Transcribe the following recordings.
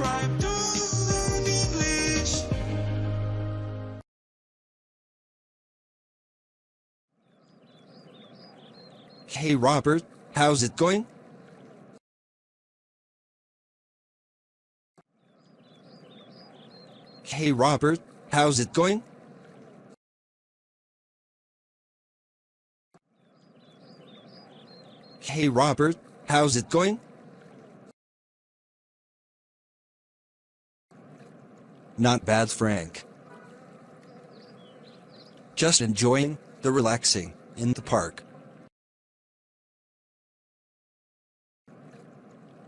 subscribe to Learn English. Hey Robert, how's it going? Hey Robert, how's it going? Hey Robert, how's it going? Not bad, Frank. Just enjoying the relaxing in the park.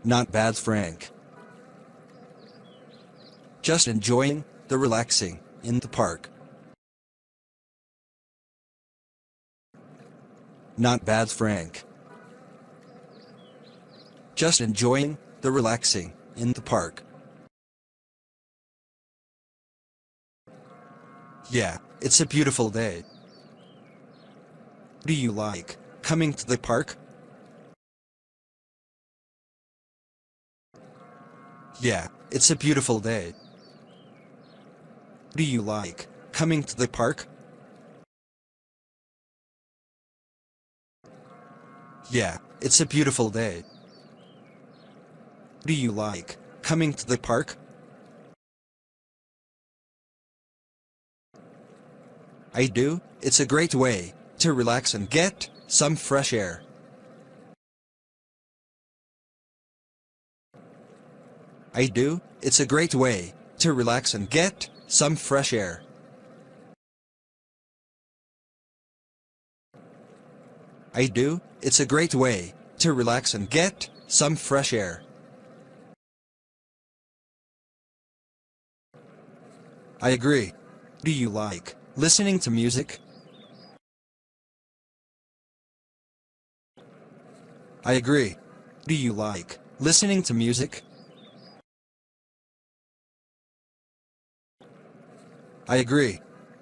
Not bad, Frank. Just enjoying the relaxing in the park. Not bad, Frank. Just enjoying the relaxing in the park. Yeah, it's a beautiful day. Do you like coming to the park? Yeah, it's a beautiful day. Do you like coming to the park? Yeah, it's a beautiful day. Do you like coming to the park? I do. It's a great way to relax and get some fresh air. I do. It's a great way to relax and get some fresh air. I do. It's a great way to relax and get some fresh air. I agree. Do you like listening to music? I agree. Do you like listening to music? I agree.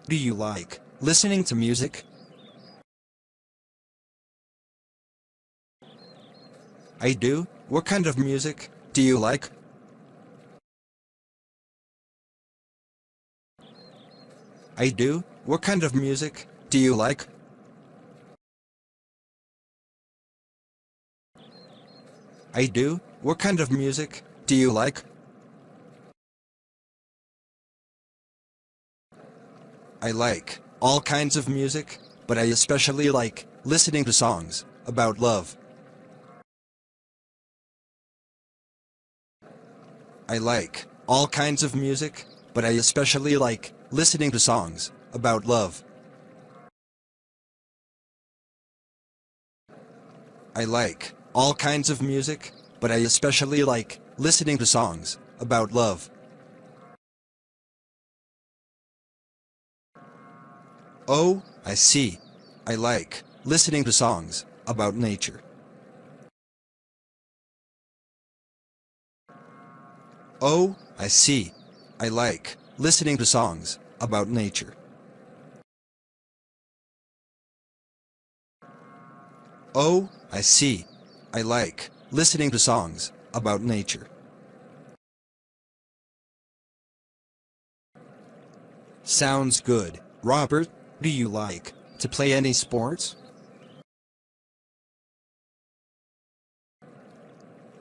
Do you like listening to music? I do. What kind of music do you like? I do. What kind of music do you like? I do. What kind of music do you like? I like all kinds of music, but I especially like listening to songs about love. I like all kinds of music, but I especially like listening to songs about love. I like all kinds of music, but I especially like listening to songs about love. Oh, I see. I like listening to songs about nature. Oh, I see. I like listening to songs about nature. Oh, I see. I like listening to songs about nature. Sounds good. Robert, do you like to play any sports?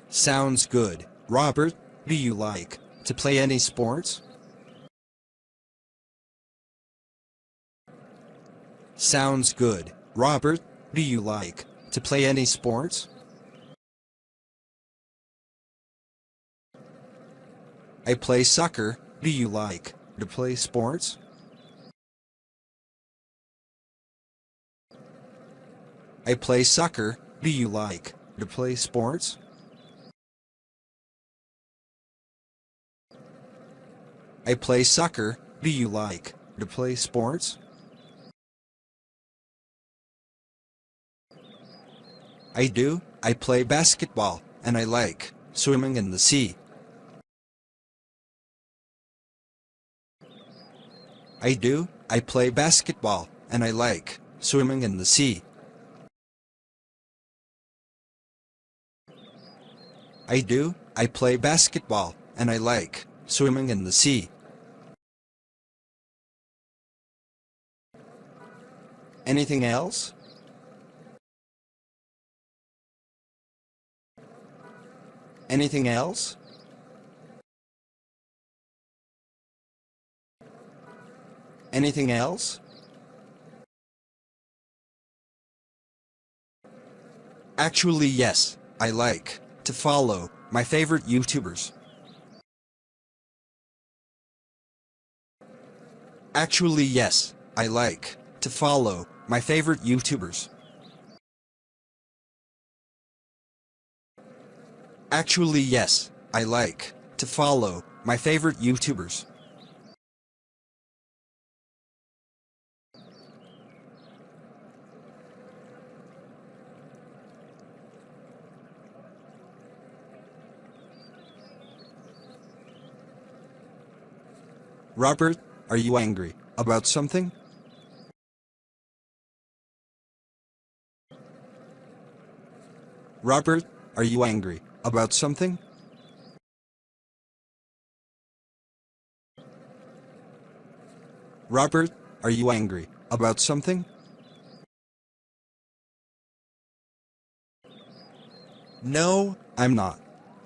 Sounds good. Robert, do you like to play any sports? Sounds good. Robert, do you like to play any sports? I play soccer. Do you like to play sports? I play soccer. Do you like to play sports? I play soccer. Do you like to play sports? I do. I play basketball, and I like swimming in the sea. I do. I play basketball, and I like swimming in the sea. I do. I play basketball, and I like swimming in the sea. Anything else? Anything else? Anything else? Actually, yes, I like to follow my favorite YouTubers. Actually, yes, I like to follow my favorite YouTubers. Actually, yes, I like to follow my favorite YouTubers. Robert, are you angry about something? Robert, are you angry about something? Robert, are you angry about something? No, I'm not.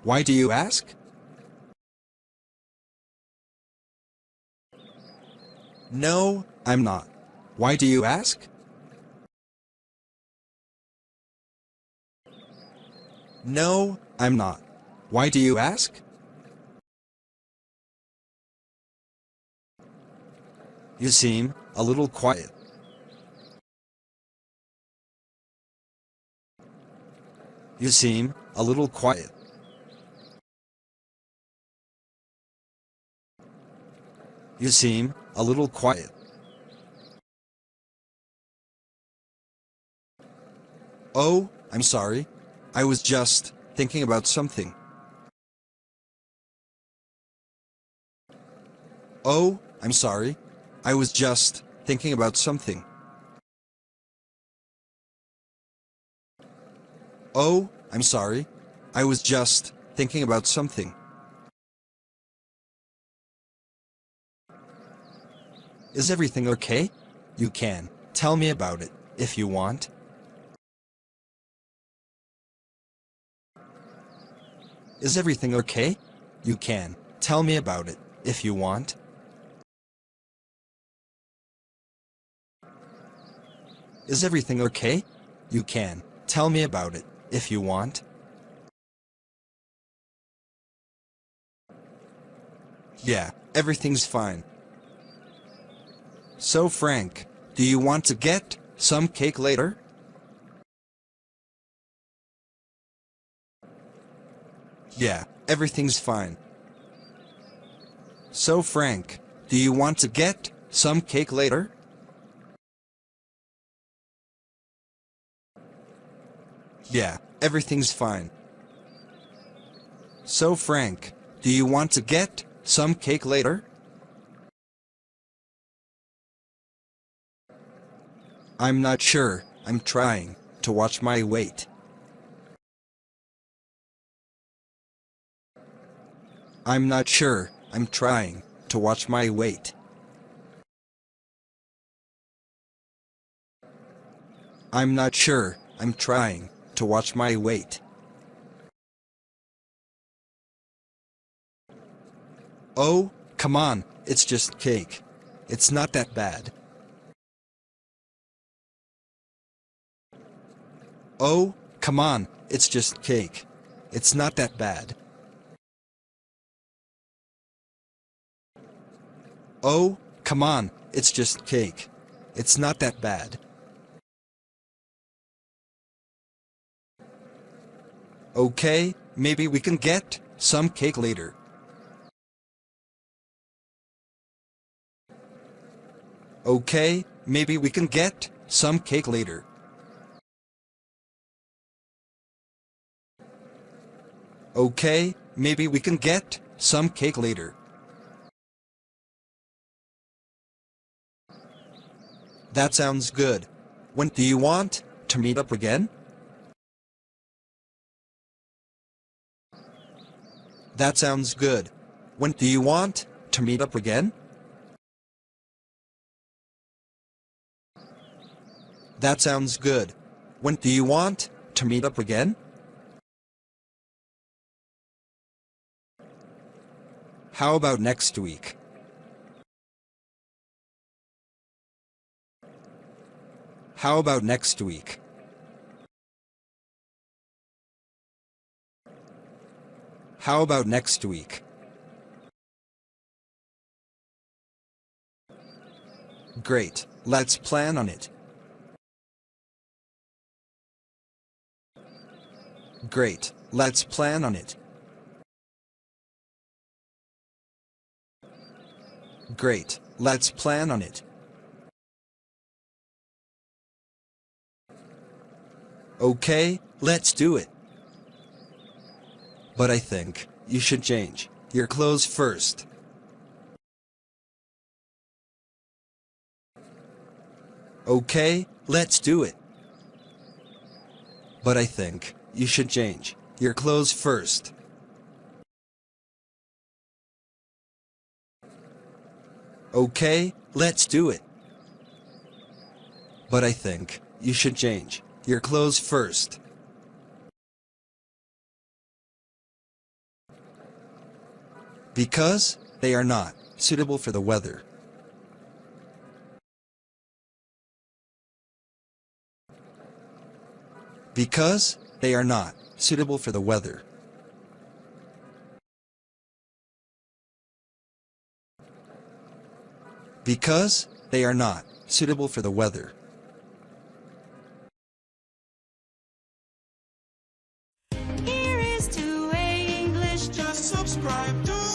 Why do you ask? No, I'm not. Why do you ask? No, I'm not. Why do you ask? You seem a little quiet. You seem a little quiet. You seem a little quiet. Oh, I'm sorry. I was just thinking about something. Oh, I'm sorry. I was just thinking about something. Oh, I'm sorry. I was just thinking about something. Is everything okay? You can tell me about it if you want. Is everything okay? You can tell me about it if you want. Is everything okay? You can tell me about it if you want. Yeah, everything's fine. So Frank, do you want to get some cake later? Yeah, everything's fine. So Frank, do you want to get some cake later? Yeah, everything's fine. So Frank, do you want to get some cake later? I'm not sure. I'm trying to watch my weight. I'm not sure. I'm trying to watch my weight. I'm not sure. I'm trying to watch my weight. Oh, come on. It's just cake. It's not that bad. Oh, come on. It's just cake. It's not that bad. Oh, come on. It's just cake. It's not that bad. Okay, maybe we can get some cake later. Okay, maybe we can get some cake later. Okay, maybe we can get some cake later. That sounds good. When do you want to meet up again? That sounds good. When do you want to meet up again? That sounds good. When do you want to meet up again? How about next week? How about next week? How about next week? Great, let's plan on it. Great, let's plan on it. Great, let's plan on it. Okay, let's do it. But I think you should change your clothes first. Okay, let's do it. But I think you should change your clothes first. Okay, let's do it. But I think you should change your clothes first. Because they are not suitable for the weather. Because they are not suitable for the weather. Because they are not suitable for the weather. Here is 2A English. Just subscribe to